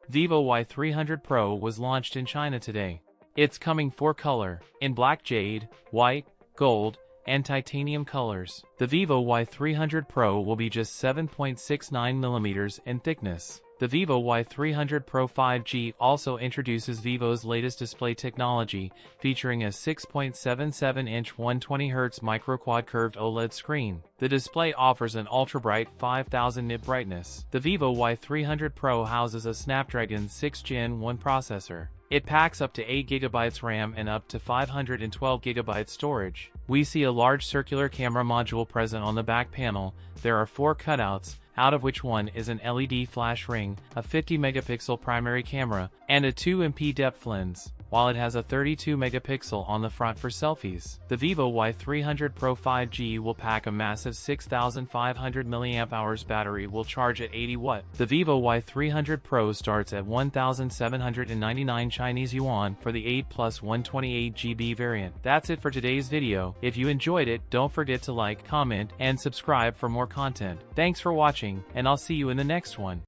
Vivo Y300 Pro was launched in China today. It's coming 4-color, in black jade, white, gold, and titanium colors. The Vivo Y300 Pro will be just 7.69mm in thickness. The Vivo Y300 Pro 5G also introduces Vivo's latest display technology, featuring a 6.77-inch 120Hz micro-quad curved OLED screen. The display offers an ultra-bright 5000 nit brightness. The Vivo Y300 Pro houses a Snapdragon 6 Gen 1 processor. It packs up to 8GB RAM and up to 512GB storage. We see a large circular camera module present on the back panel. There are 4 cutouts, out of which one is an LED flash ring, a 50-megapixel primary camera, and a 2MP depth lens, while it has a 32-megapixel on the front for selfies. The Vivo Y300 Pro 5G will pack a massive 6500 mAh battery will charge at 80 Watt. The Vivo Y300 Pro starts at 1,799 Chinese yuan for the 8+ 128GB variant. That's it for today's video. If you enjoyed it, don't forget to like, comment, and subscribe for more content. Thanks for watching, and I'll see you in the next one.